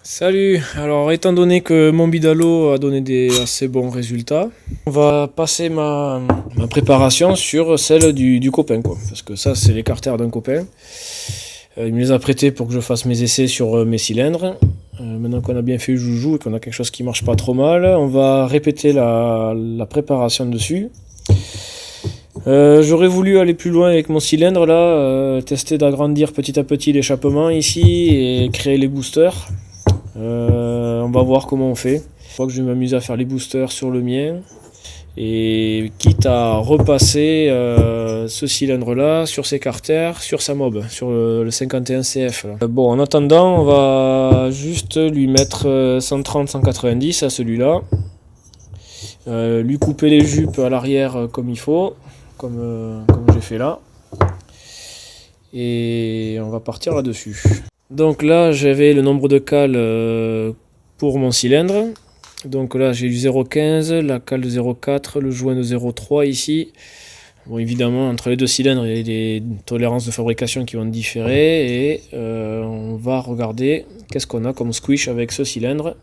Salut, alors étant donné que mon bidalo a donné des assez bons résultats, on va passer ma préparation sur celle du copain quoi. Parce que ça c'est les carters d'un copain. Il me les a prêtés pour que je fasse mes essais sur mes cylindres. Maintenant qu'on a bien fait le joujou et qu'on a quelque chose qui marche pas trop mal, on va répéter la préparation dessus. J'aurais voulu aller plus loin avec mon cylindre là, tester d'agrandir petit à petit l'échappement ici et créer les boosters. On va voir comment on fait. Je crois que je vais m'amuser à faire les boosters sur le mien. Et quitte à repasser ce cylindre là sur ses carters, sur sa mob, sur le 51 CF. Là. Bon, en attendant, on va juste lui mettre 130-190 à celui-là. Lui couper les jupes à l'arrière comme il faut, comme j'ai fait là. Et on va partir là-dessus. Donc là, j'avais le nombre de cales pour mon cylindre. Donc là, j'ai du 0,15, la cale de 0,4, le joint de 0,3 ici. Bon, évidemment, entre les deux cylindres, il y a des tolérances de fabrication qui vont différer. Et on va regarder qu'est-ce qu'on a comme squish avec ce cylindre.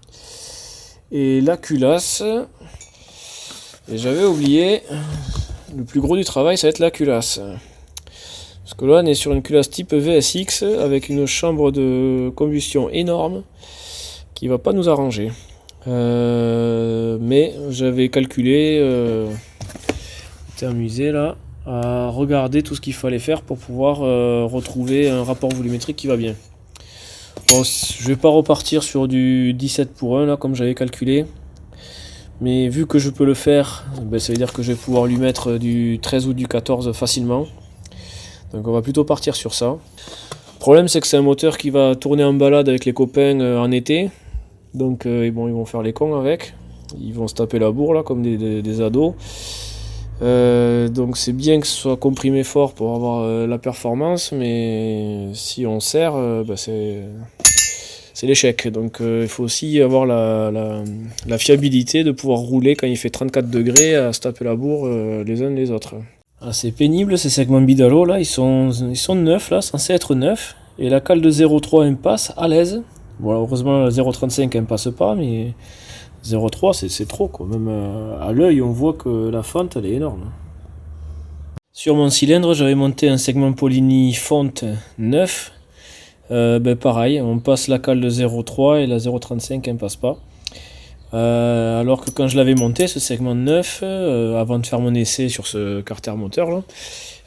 Et la culasse. Et j'avais oublié, le plus gros du travail, ça va être la culasse. Parce que là, on est sur une culasse type VSX avec une chambre de combustion énorme qui va pas nous arranger. Mais j'avais calculé, j'étais amusé là, à regarder tout ce qu'il fallait faire pour pouvoir retrouver un rapport volumétrique qui va bien. Bon, je vais pas repartir sur du 17 pour 1 là comme j'avais calculé. Mais vu que je peux le faire, ben, ça veut dire que je vais pouvoir lui mettre du 13 ou du 14 facilement. Donc on va plutôt partir sur ça. Le problème c'est que c'est un moteur qui va tourner en balade avec les copains en été. Donc bon, ils vont faire les cons avec. Ils vont se taper la bourre là comme des ados. Donc c'est bien que ce soit comprimé fort pour avoir la performance. Mais si on serre, ben, c'est l'échec. Donc il faut aussi avoir la fiabilité de pouvoir rouler quand il fait 34 degrés à se taper la bourre les uns les autres. Ah, c'est pénible ces segments bidalo là, ils sont neufs là, censés être neufs. Et la cale de 0,3 elle passe à l'aise. Bon, heureusement la 0,35 elle passe pas, mais 0,3 c'est trop quoi. Même à l'œil on voit que la fente elle est énorme. Sur mon cylindre j'avais monté un segment Polini fonte neuf. Ben pareil, on passe la cale de 0,3 et la 0,35 elle passe pas. Alors que quand je l'avais monté ce segment 9 avant de faire mon essai sur ce carter moteur là,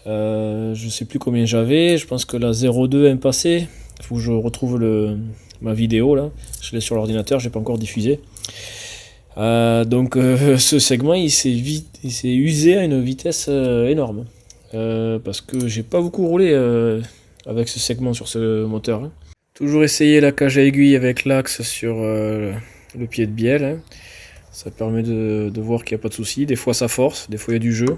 je sais plus combien j'avais, je pense que la 0,2 est passée. Il faut que je retrouve ma vidéo là, je l'ai sur l'ordinateur, j'ai pas encore diffusé. Donc ce segment il s'est usé à une vitesse énorme parce que j'ai pas beaucoup roulé avec ce segment sur ce moteur. Hein. Toujours essayer la cage à aiguille avec l'axe sur le pied de bielle, hein. Ça permet de voir qu'il n'y a pas de souci. Des fois ça force, des fois il y a du jeu.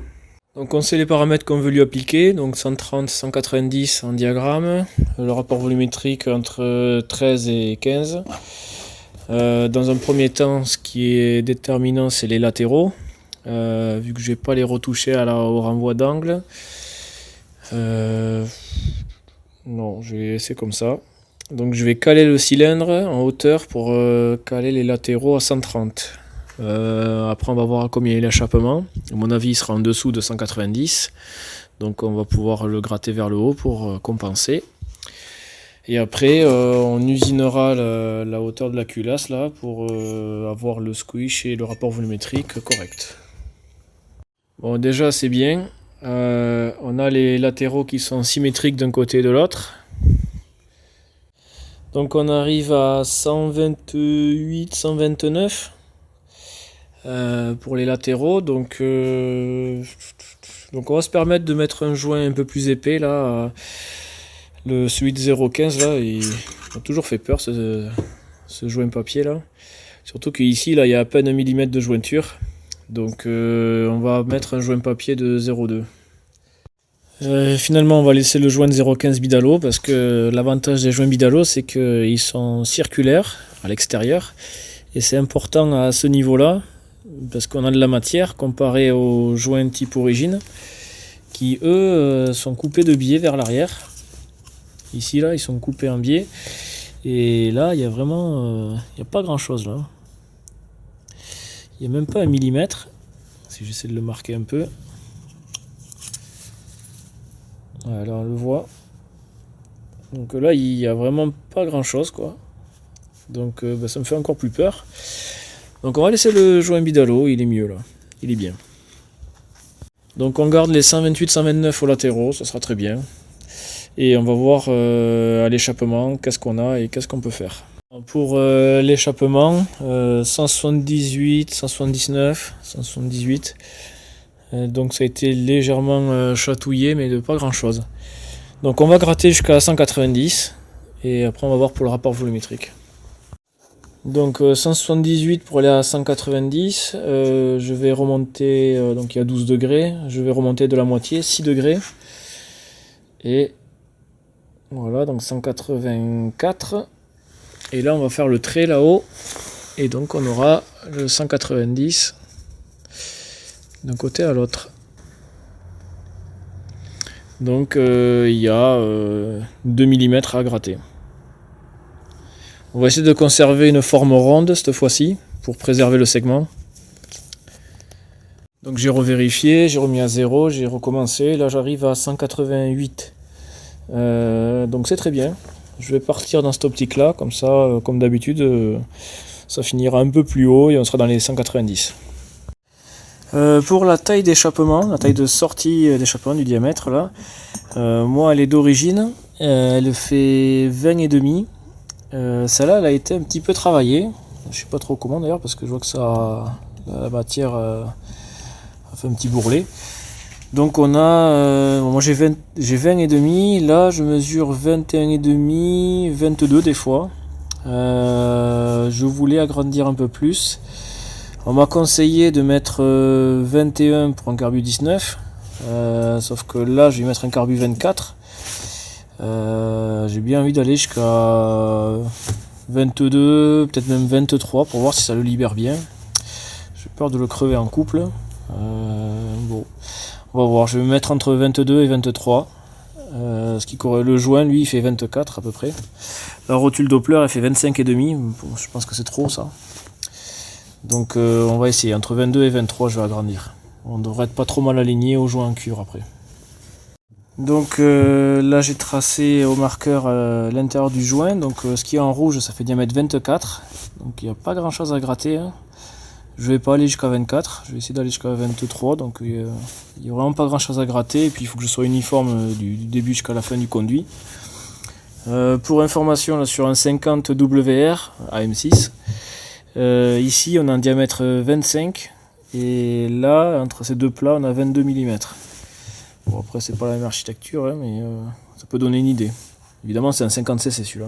Donc on sait les paramètres qu'on veut lui appliquer, donc 130, 190 en diagramme, le rapport volumétrique entre 13 et 15. Dans un premier temps, ce qui est déterminant, c'est les latéraux, vu que je vais pas les retoucher au renvoi d'angle. Non, je vais laisser comme ça. Donc je vais caler le cylindre en hauteur pour caler les latéraux à 130. Après on va voir combien il y a l'échappement. À mon avis il sera en dessous de 190. Donc on va pouvoir le gratter vers le haut pour compenser. Et après on usinera la hauteur de la culasse là pour avoir le squish et le rapport volumétrique correct. Bon déjà c'est bien. On a les latéraux qui sont symétriques d'un côté et de l'autre. Donc on arrive à 128, 129 pour les latéraux. Donc on va se permettre de mettre un joint un peu plus épais là. Celui de 0,15 là, il m'a toujours fait peur ce joint papier là. Surtout qu'ici là il y a à peine 1 mm de jointure. Donc on va mettre un joint papier de 0,2. Finalement on va laisser le joint de 0,15 bidalo parce que l'avantage des joints bidalo c'est qu'ils sont circulaires à l'extérieur et c'est important à ce niveau là parce qu'on a de la matière comparé aux joints type origine qui eux sont coupés de biais vers l'arrière. Ici là ils sont coupés en biais Et là, il y a vraiment, il n'y a pas grand chose là. Il n'y a même pas 1 millimètre. Si j'essaie de le marquer un peu. Voilà, on le voit. Donc là, il n'y a vraiment pas grand chose, quoi. Donc ça me fait encore plus peur. Donc on va laisser le joint Bidalo, il est mieux là. Il est bien. Donc on garde les 128, 129 aux latéraux, ça sera très bien. Et on va voir à l'échappement qu'est-ce qu'on a et qu'est-ce qu'on peut faire. Pour l'échappement, 178, 179, 178. Donc ça a été légèrement chatouillé, mais de pas grand chose. Donc on va gratter jusqu'à 190 et après on va voir pour le rapport volumétrique. Donc 178 pour aller à 190, je vais remonter, donc il y a 12 degrés, je vais remonter de la moitié, 6 degrés. Et voilà, donc 184. Et là on va faire le trait là-haut. Et donc on aura le 190 d'un côté à l'autre. Donc il y a 2 mm à gratter. On va essayer de conserver une forme ronde cette fois-ci pour préserver le segment. Donc j'ai revérifié, j'ai remis à 0, j'ai recommencé. Là j'arrive à 188. Donc c'est très bien. Je vais partir dans cette optique là, comme ça, comme d'habitude, ça finira un peu plus haut et on sera dans les 190. Pour la taille d'échappement, la taille de sortie d'échappement du diamètre là, moi elle est d'origine, elle fait 20,5. Celle-là elle a été un petit peu travaillée, je sais pas trop comment d'ailleurs parce que je vois que ça, la matière a fait un petit bourrelet. Donc on a, moi j'ai 20,5, là je mesure 21,5, 22 des fois. Je voulais agrandir un peu plus. On m'a conseillé de mettre 21 pour un carbu 19, sauf que là je vais mettre un carbu 24. J'ai bien envie d'aller jusqu'à 22, peut-être même 23 pour voir si ça le libère bien. J'ai peur de le crever en couple. Bon, on va voir, je vais me mettre entre 22 et 23. Ce qui correspond, le joint lui il fait 24 à peu près. La rotule Doppler elle fait 25,5. Je pense que c'est trop ça. Donc on va essayer, entre 22 et 23 je vais agrandir. On devrait être pas trop mal aligné au joint en cuivre après. Donc là j'ai tracé au marqueur l'intérieur du joint. Donc ce qui est en rouge ça fait diamètre 24. Donc il n'y a pas grand chose à gratter. Hein. Je vais pas aller jusqu'à 24, je vais essayer d'aller jusqu'à 23. Donc il n'y a vraiment pas grand chose à gratter. Et puis il faut que je sois uniforme du début jusqu'à la fin du conduit. Pour information là, sur un 50 WR AM6. Ici on a un diamètre 25 et là entre ces deux plats on a 22 mm. Bon après c'est pas la même architecture hein, mais ça peut donner une idée. Évidemment c'est un 50cc celui-là.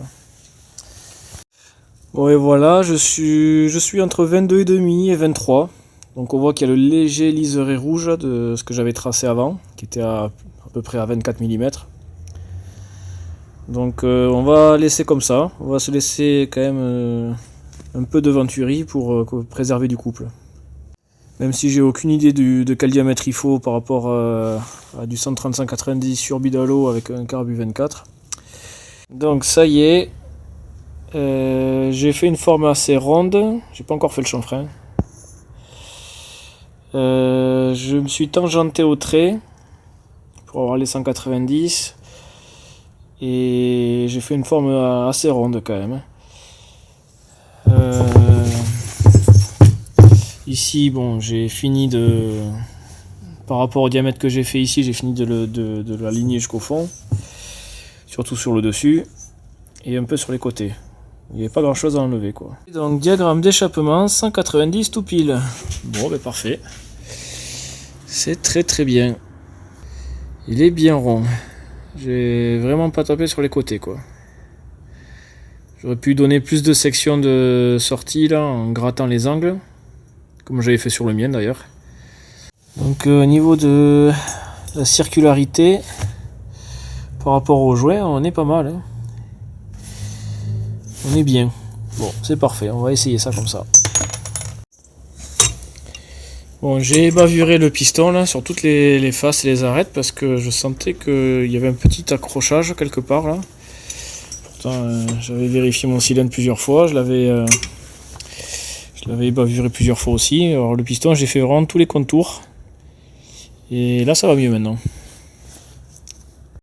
Bon et voilà, je suis entre 22,5 et 23. Donc on voit qu'il y a le léger liseré rouge de ce que j'avais tracé avant, qui était à peu près à 24 mm. Donc on va laisser comme ça, on va se laisser quand même un peu de venturi pour préserver du couple. Même si j'ai aucune idée de quel diamètre il faut par rapport à du 135-90 sur Bidalo avec un carbu 24. Donc ça y est, j'ai fait une forme assez ronde, j'ai pas encore fait le chanfrein. Je me suis tangenté au trait pour avoir les 190 et j'ai fait une forme assez ronde quand même. Ici, bon, j'ai fini par rapport au diamètre que j'ai fait ici, j'ai fini de l'aligner jusqu'au fond, surtout sur le dessus et un peu sur les côtés. Il n'y avait pas grand chose à enlever quoi. Donc diagramme d'échappement 190 tout pile. Bon ben parfait. C'est très très bien. Il est bien rond. J'ai vraiment pas tapé sur les côtés quoi. J'aurais pu donner plus de sections de sortie là en grattant les angles. Comme j'avais fait sur le mien d'ailleurs. Donc au niveau de la circularité par rapport au jouet, on est pas mal. Hein. On est bien. Bon, c'est parfait, on va essayer ça comme ça. Bon, j'ai bavuré le piston là sur toutes les faces et les arêtes parce que je sentais qu'il y avait un petit accrochage quelque part là. Pourtant j'avais vérifié mon cylindre plusieurs fois, je l'avais bavuré plusieurs fois aussi. Alors le piston, j'ai fait vraiment tous les contours. Et là ça va mieux maintenant.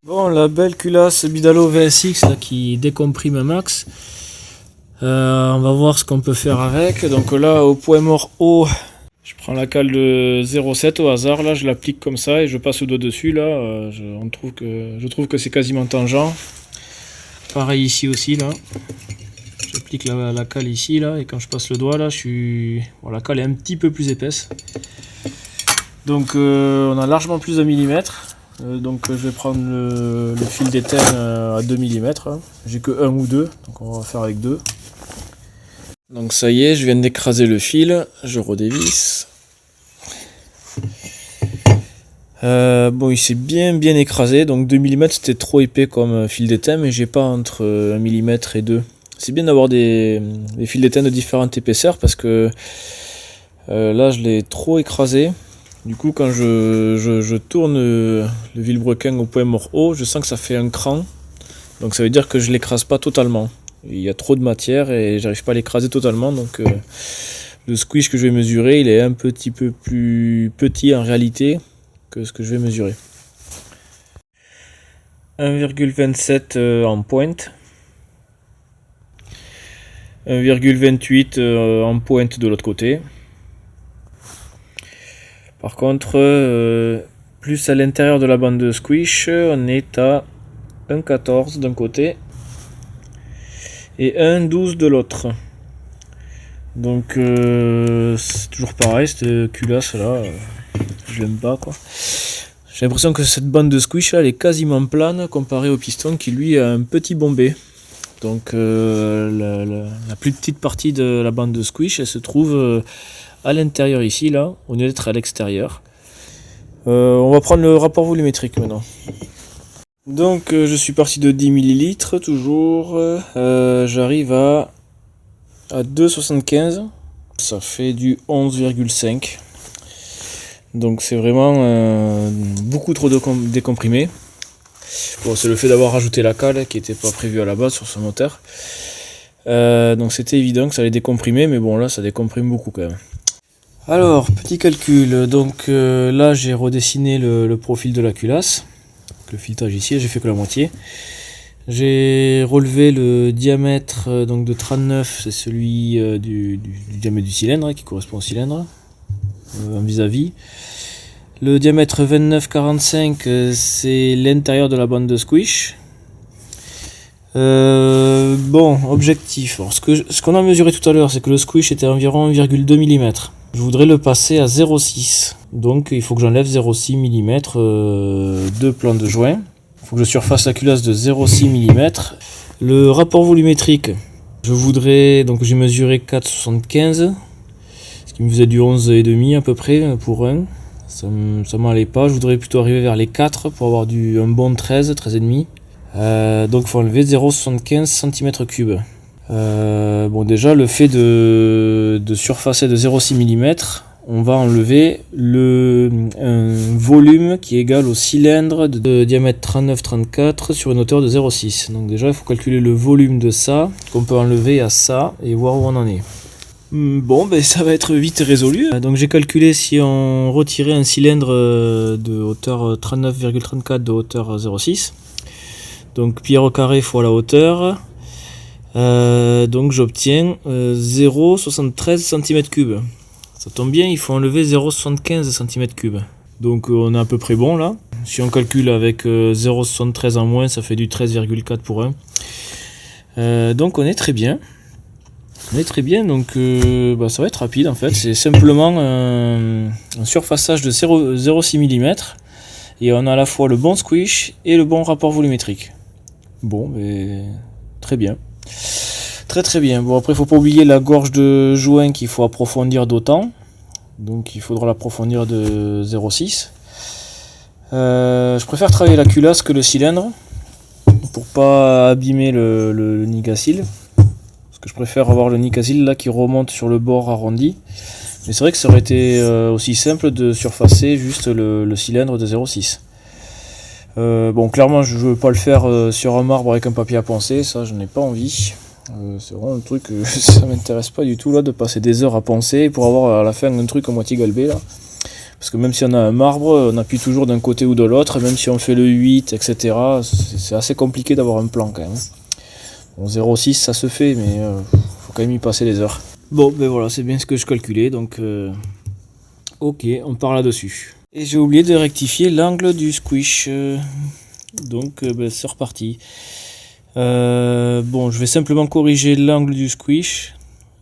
Bon, la belle culasse Bidalo VSX là, qui décomprime un max. On va voir ce qu'on peut faire avec. Donc là, au point mort haut, je prends la cale de 0,7 au hasard. Là, je l'applique comme ça et je passe le doigt dessus. Là, je trouve que c'est quasiment tangent. Pareil ici aussi là. J'applique la cale ici là et quand je passe le doigt là, bon, la cale est un petit peu plus épaisse. Donc on a largement plus de millimètres. Donc je vais prendre le fil d'étain à 2 mm. J'ai que 1 ou 2, donc on va faire avec 2. Donc ça y est, je viens d'écraser le fil, je redévisse. Bon, il s'est bien écrasé, donc 2 mm c'était trop épais comme fil d'étain, mais j'ai pas entre 1 mm et 2. C'est bien d'avoir des fils d'étain de différentes épaisseurs parce que là je l'ai trop écrasé. Du coup quand je tourne le vilebrequin au point mort haut, je sens que ça fait un cran. Donc ça veut dire que je l'écrase pas totalement. Il y a trop de matière et j'arrive pas à l'écraser totalement. Donc le squish que je vais mesurer, il est un petit peu plus petit en réalité que ce que je vais mesurer. 1,27 en pointe. 1,28 en pointe de l'autre côté. Par contre, plus à l'intérieur de la bande de squish, on est à 1,14 d'un côté et 1,12 de l'autre. Donc c'est toujours pareil, cette culasse là, je l'aime pas quoi. J'ai l'impression que cette bande de squish là, elle est quasiment plane comparée au piston qui lui a un petit bombé. Donc la plus petite partie de la bande de squish, elle se trouve à l'intérieur ici, là, au lieu d'être à l'extérieur. On va prendre le rapport volumétrique maintenant. Donc je suis parti de 10 ml toujours. J'arrive à 2,75. Ça fait du 11,5. Donc c'est vraiment beaucoup trop décomprimé. Bon, c'est le fait d'avoir rajouté la cale qui n'était pas prévue à la base sur ce moteur. Donc c'était évident que ça allait décomprimer, mais bon là ça décomprime beaucoup quand même. Alors, petit calcul, donc là j'ai redessiné le profil de la culasse. Le filetage ici, j'ai fait que la moitié. J'ai relevé le diamètre donc de 39, c'est celui du diamètre du cylindre qui correspond au cylindre en vis-à-vis. Le diamètre 29-45, c'est l'intérieur de la bande de squish. Bon, objectif. Alors, ce qu'on a mesuré tout à l'heure, c'est que le squish était environ 1,2 mm. Je voudrais le passer à 0,6. Donc il faut que j'enlève 0,6 mm de plan de joint. Il faut que je surface la culasse de 0,6 mm. Le rapport volumétrique, je voudrais, donc j'ai mesuré 4,75, ce qui me faisait du 11,5 à peu près pour 1. Ça m'allait pas, je voudrais plutôt arriver vers les 4 pour avoir un bon 13,5. Donc il faut enlever 0,75 cm3. Bon, déjà le fait de surfacer de 0,6 mm, on va enlever un volume qui est égal au cylindre de diamètre 39-34 sur une hauteur de 0,6. Donc déjà il faut calculer le volume de ça, qu'on peut enlever à ça et voir où on en est. Bon, ben ça va être vite résolu. Donc j'ai calculé si on retirait un cylindre de hauteur 39,34 de hauteur 0,6. Donc pied au carré fois la hauteur. Donc j'obtiens 0,73 cm3. Ça tombe bien, il faut enlever 0,75 cm3. Donc on est à peu près bon là. Si on calcule avec 0,73 en moins, ça fait du 13,4 pour 1. Donc on est très bien. Donc ça va être rapide en fait. C'est simplement un surfaçage de 0,6 mm. Et on a à la fois le bon squish et le bon rapport volumétrique. Bon, mais très bien. Très bien. Bon, après il faut pas oublier la gorge de joint qu'il faut approfondir d'autant. Donc il faudra l'approfondir de 0,6. Je préfère travailler la culasse que le cylindre pour pas abîmer le nicacile. Parce que je préfère avoir le nicacile là qui remonte sur le bord arrondi. Mais c'est vrai que ça aurait été aussi simple de surfacer juste le cylindre de 0,6. Bon, clairement, je veux pas le faire sur un marbre avec un papier à poncer, ça, je n'ai pas envie. C'est vraiment un truc, ça m'intéresse pas du tout là, de passer des heures à poncer pour avoir à la fin un truc à moitié galbé là. Parce que même si on a un marbre, on appuie toujours d'un côté ou de l'autre, même si on fait le 8, etc. C'est assez compliqué d'avoir un plan quand même. Bon, 0,6 ça se fait, mais faut quand même y passer les heures. Bon, ben voilà, c'est bien ce que je calculais, donc ok, on part là-dessus. Et j'ai oublié de rectifier l'angle du squish, donc ben, c'est reparti. Bon, je vais simplement corriger l'angle du squish.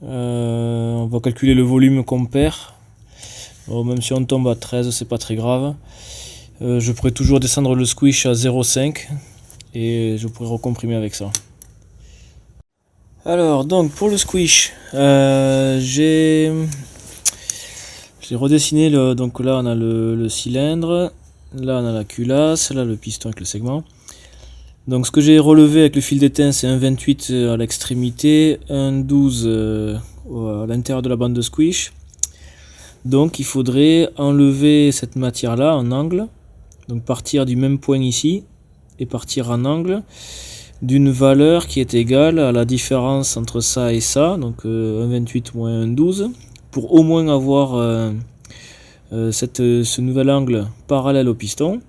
On va calculer le volume qu'on perd. Bon, même si on tombe à 13, c'est pas très grave. Je pourrais toujours descendre le squish à 0,5 et je pourrais recomprimer avec ça. Alors, donc pour le squish, j'ai redessiné donc là on a le cylindre, là on a la culasse, là le piston avec le segment. Donc ce que j'ai relevé avec le fil d'étain, c'est un 28 à l'extrémité, un 12 à l'intérieur de la bande de squish. Donc il faudrait enlever cette matière là en angle, donc partir du même point ici et partir en angle d'une valeur qui est égale à la différence entre ça et ça, donc un 28 moins un 12, pour au moins avoir ce nouvel angle parallèle au piston.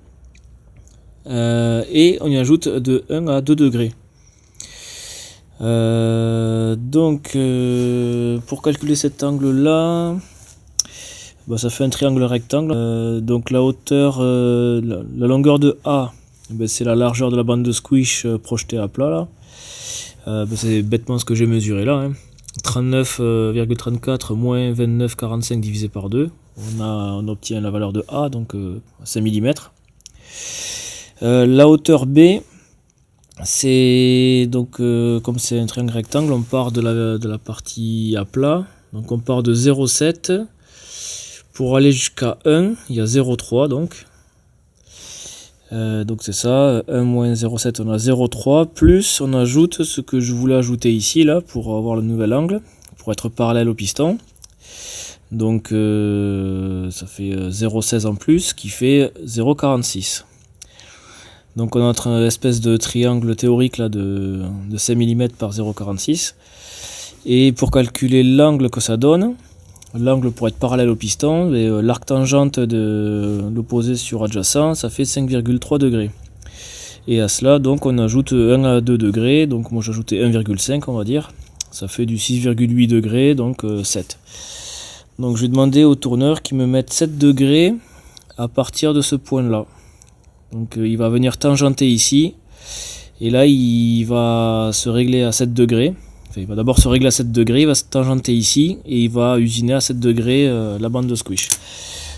Et on y ajoute de 1 à 2 degrés. Donc pour calculer cet angle là, bah, ça fait un triangle rectangle. Donc la hauteur, la longueur de A, bah, c'est la largeur de la bande de squish projetée à plat là. Bah, c'est bêtement ce que j'ai mesuré là, hein. 39,34 moins 29,45 divisé par 2. On obtient la valeur de A, donc 5 mm. La hauteur B, c'est donc comme c'est un triangle rectangle, on part de la partie à plat, donc on part de 0,7 pour aller jusqu'à 1, il y a 0,3 donc c'est ça, 1 moins 0,7 on a 0,3, plus on ajoute ce que je voulais ajouter ici là pour avoir le nouvel angle, pour être parallèle au piston. Donc ça fait 0,16 en plus qui fait 0,46. Donc on a notre espèce de triangle théorique là de 5 mm par 0,46. Et pour calculer l'angle que ça donne, l'angle pour être parallèle au piston, l'arc tangente de l'opposé sur adjacent, ça fait 5,3 degrés. Et à cela, donc on ajoute 1 à 2 degrés, donc moi j'ai ajouté 1,5 on va dire. Ça fait du 6,8 degrés, donc 7. Donc je vais demander au tourneur qu'il me mette 7 degrés à partir de ce point-là. Donc il va venir tangenter ici, et là il va se régler à 7 degrés. Enfin, il va d'abord se régler à 7 degrés, il va se tangenter ici, et il va usiner à 7 degrés la bande de squish.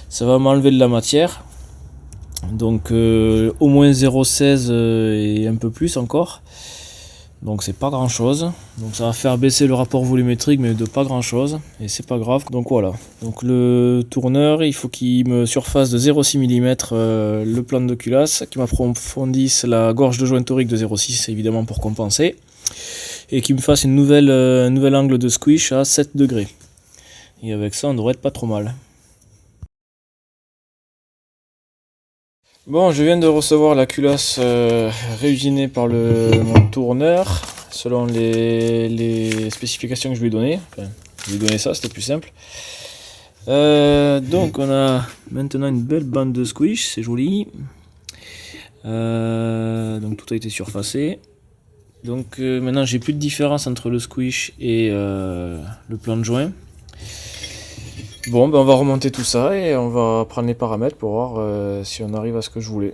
Ça va m'enlever de la matière, donc au moins 0,16 et un peu plus encore. Donc c'est pas grand chose, donc ça va faire baisser le rapport volumétrique mais de pas grand chose, et c'est pas grave. Donc voilà, donc le tourneur il faut qu'il me surface de 0,6 mm le plan de culasse, qu'il m'approfondisse la gorge de joint torique de 0,6 évidemment pour compenser, et qu'il me fasse un nouvel angle de squish à 7 degrés. Et avec ça on devrait être pas trop mal. Bon, je viens de recevoir la culasse réusinée par mon tourneur, selon les spécifications que je lui ai données. Enfin, je lui ai donné ça, c'était plus simple. Donc on a maintenant une belle bande de squish, c'est joli. Donc tout a été surfacé. Donc maintenant j'ai plus de différence entre le squish et le plan de joint. Bon, ben on va remonter tout ça et on va prendre les paramètres pour voir si on arrive à ce que je voulais.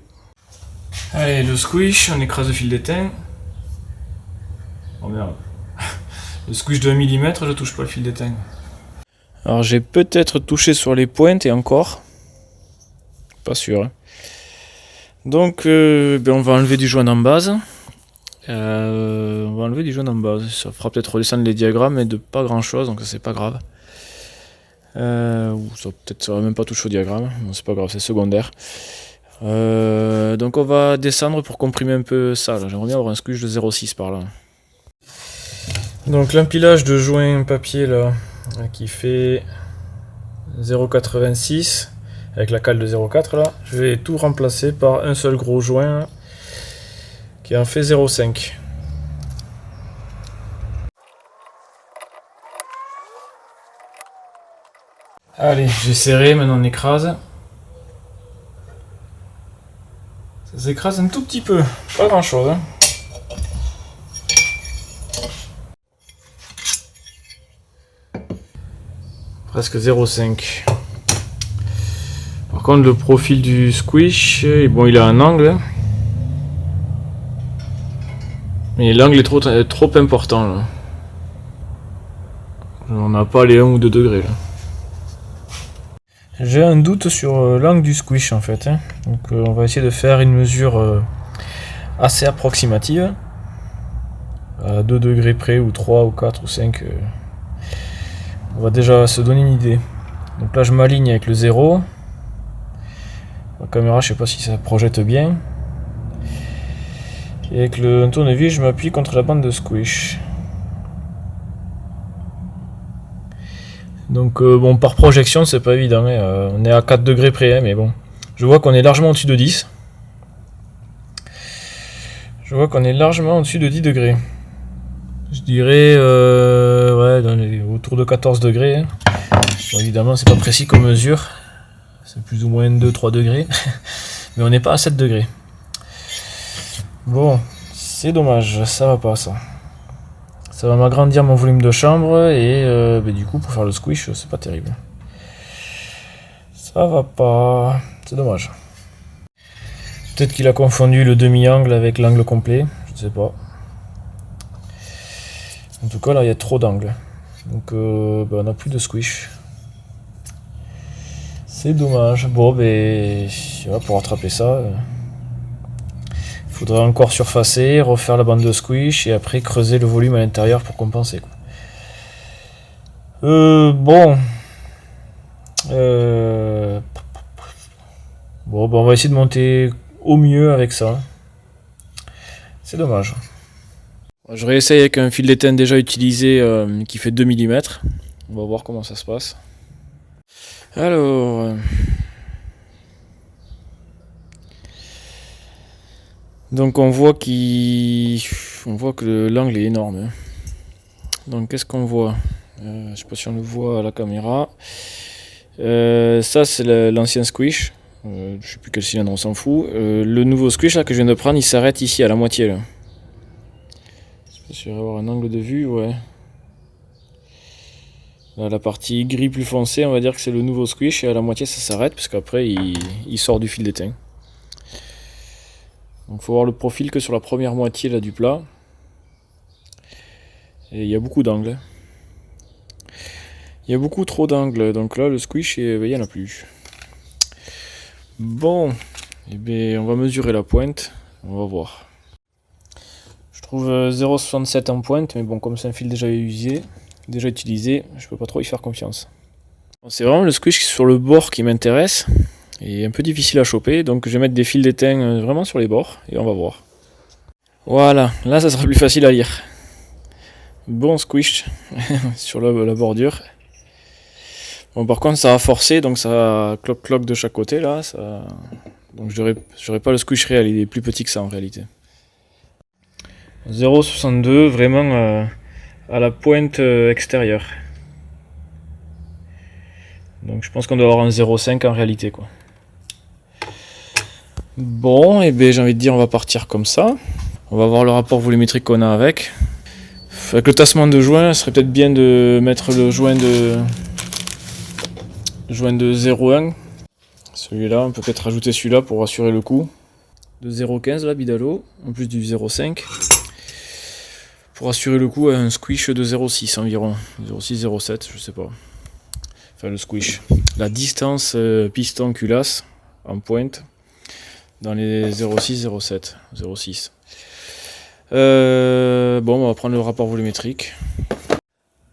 Allez, le squish, on écrase le fil d'étain. Oh merde. Le squish de 1 mm, je touche pas le fil d'étain. Alors j'ai peut-être touché sur les pointes et encore. Pas sûr. Hein. Donc on va enlever du joint en base. Ça fera peut-être redescendre les diagrammes, mais de pas grand chose, donc c'est pas grave. Ou ça va même pas toucher au diagramme, bon, c'est pas grave, c'est secondaire. Donc on va descendre pour comprimer un peu ça. J'aimerais bien avoir un squish de 0,6 par là. Donc l'empilage de joints papier là qui fait 0,86, avec la cale de 0,4 là, je vais tout remplacer par un seul gros joint qui en fait 0,5. Allez, j'ai serré, maintenant on écrase. Ça s'écrase un tout petit peu, pas grand chose. Hein. Presque 0,5. Par contre, le profil du squish, bon, il a un angle. Mais l'angle est trop important. Là. On n'a pas les 1 ou 2 degrés. Là. J'ai un doute sur l'angle du squish en fait. Hein. Donc, on va essayer de faire une mesure assez approximative. À 2 degrés près, ou 3, ou 4, ou 5. On va déjà se donner une idée. Donc là je m'aligne avec le 0. La caméra, je sais pas si ça projette bien. Et avec le tournevis, je m'appuie contre la bande de squish. Donc bon, par projection c'est pas évident. Hein. On est à 4 degrés près, hein, mais bon. Je vois qu'on est largement au-dessus de 10. Je vois qu'on est largement au-dessus de 10 degrés. Je dirais ouais, autour de 14 degrés. Hein. Bon, évidemment, c'est pas précis comme mesure. C'est plus ou moins 2-3 degrés. Mais on n'est pas à 7 degrés. Bon, c'est dommage, ça va pas ça. Ça va m'agrandir mon volume de chambre et du coup, pour faire le squish, c'est pas terrible. Ça va pas. C'est dommage. Peut-être qu'il a confondu le demi-angle avec l'angle complet. Je sais pas. En tout cas, là, il y a trop d'angles. Donc, on n'a plus de squish. C'est dommage. Bon, pour rattraper ça, il faudrait encore surfacer, refaire la bande de squish et après creuser le volume à l'intérieur pour compenser. Quoi. Bon, on va essayer de monter au mieux avec ça. C'est dommage. Je réessaye avec un fil d'étain déjà utilisé qui fait 2 mm. On va voir comment ça se passe. Alors... donc on voit que l'angle est énorme. Hein. Donc qu'est-ce qu'on voit je sais pas si on le voit à la caméra. Ça c'est l'ancien squish. Je sais plus quel cylindre, on s'en fout. Le nouveau squish là, que je viens de prendre, il s'arrête ici à la moitié. Là. Je vais avoir un angle de vue, ouais. Là, la partie gris plus foncé, on va dire que c'est le nouveau squish et à la moitié ça s'arrête parce qu'après il sort du fil d'étain. Donc il faut voir le profil que sur la première moitié là, du plat. Et il y a beaucoup d'angles. Il y a beaucoup trop d'angles, donc là le squish, il n'y en a plus. Bon, on va mesurer la pointe, on va voir. Je trouve 0,67 en pointe, mais bon, comme c'est un fil déjà utilisé, je peux pas trop y faire confiance. C'est vraiment le squish sur le bord qui m'intéresse, et un peu difficile à choper, donc je vais mettre des fils d'étain vraiment sur les bords, et on va voir. Voilà, là ça sera plus facile à lire. Bon squish sur la bordure. Bon, par contre ça va forcer, donc ça cloc-cloc de chaque côté là. Donc j'aurai pas le squish réel, il est plus petit que ça en réalité. 0,62 vraiment à la pointe extérieure. Donc je pense qu'on doit avoir un 0,5 en réalité quoi. Bon, j'ai envie de dire on va partir comme ça. On va voir le rapport volumétrique qu'on a avec. Avec le tassement de joint, ce serait peut-être bien de mettre le joint de 0,1. Celui-là, on peut peut-être rajouter celui-là pour assurer le coup. De 0,15 là, Bidalo, en plus du 0,5. Pour assurer le coup à un squish de 0,6 environ. 0,6, 0,7, je sais pas. Enfin le squish. La distance piston-culasse en pointe dans les 0,6, 0,7, 0,6. On va prendre le rapport volumétrique.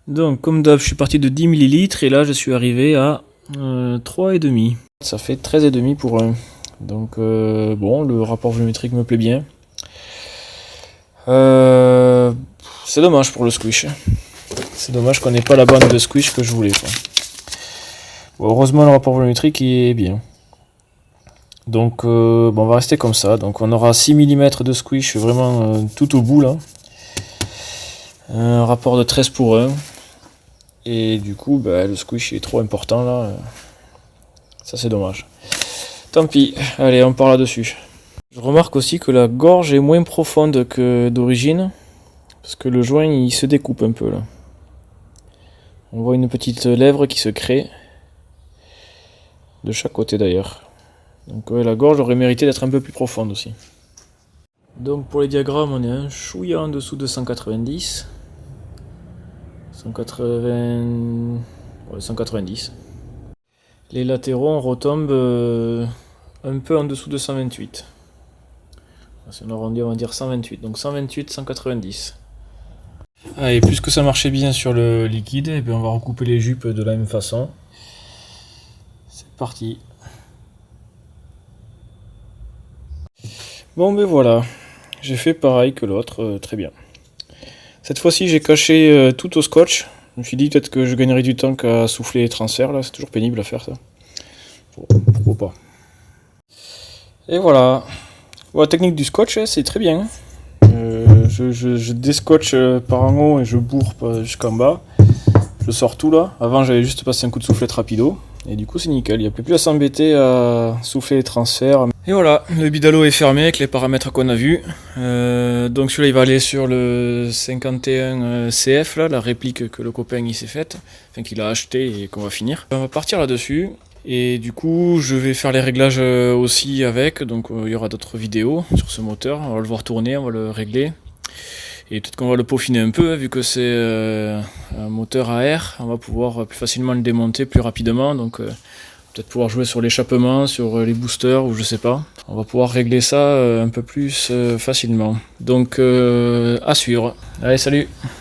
Donc comme d'hab, je suis parti de 10 ml et là je suis arrivé à 3,5. Ça fait 13,5 pour 1. Donc le rapport volumétrique me plaît bien. C'est dommage pour le squish. C'est dommage qu'on n'ait pas la bande de squish que je voulais. Quoi. Bon, heureusement le rapport volumétrique est bien. Donc bon, on va rester comme ça. Donc on aura 6 mm de squish vraiment tout au bout là. Un rapport de 13:1. Et du coup bah, le squish est trop important là. Ça c'est dommage. Tant pis, allez on part là-dessus. Je remarque aussi que la gorge est moins profonde que d'origine. Parce que le joint il se découpe un peu là. On voit une petite lèvre qui se crée. De chaque côté d'ailleurs. Donc ouais, la gorge aurait mérité d'être un peu plus profonde aussi. Donc pour les diagrammes, on est un chouïa en dessous de 190. 180... Ouais, 190. Les latéraux, on retombe un peu en dessous de 128. Si on arrondit, on va dire 128. Donc 128, 190. Allez, puisque ça marchait bien sur le liquide, et bien on va recouper les jupes de la même façon. C'est parti. Bon ben voilà, j'ai fait pareil que l'autre, très bien. Cette fois-ci j'ai caché tout au scotch. Je me suis dit peut-être que je gagnerais du temps qu'à souffler les transferts, là c'est toujours pénible à faire ça. Bon, pourquoi pas. Et voilà. Bon, la technique du scotch c'est très bien. Je déscotche par en haut et je bourre jusqu'en bas. Je sors tout là. Avant j'avais juste passé un coup de soufflette rapido. Et du coup c'est nickel, il n'y a plus à s'embêter à souffler les transferts. Et voilà, le bidalo est fermé avec les paramètres qu'on a vus. Donc celui-là il va aller sur le 51 CF, là, la réplique que le copain il s'est faite, enfin qu'il a acheté et qu'on va finir. On va partir là-dessus. Et du coup je vais faire les réglages aussi avec, donc il y aura d'autres vidéos sur ce moteur. On va le voir tourner, on va le régler. Et peut-être qu'on va le peaufiner un peu, vu que c'est un moteur à air, on va pouvoir plus facilement le démonter plus rapidement, donc peut-être pouvoir jouer sur l'échappement, sur les boosters, ou je sais pas. On va pouvoir régler ça un peu plus facilement. Donc à suivre. Allez, salut!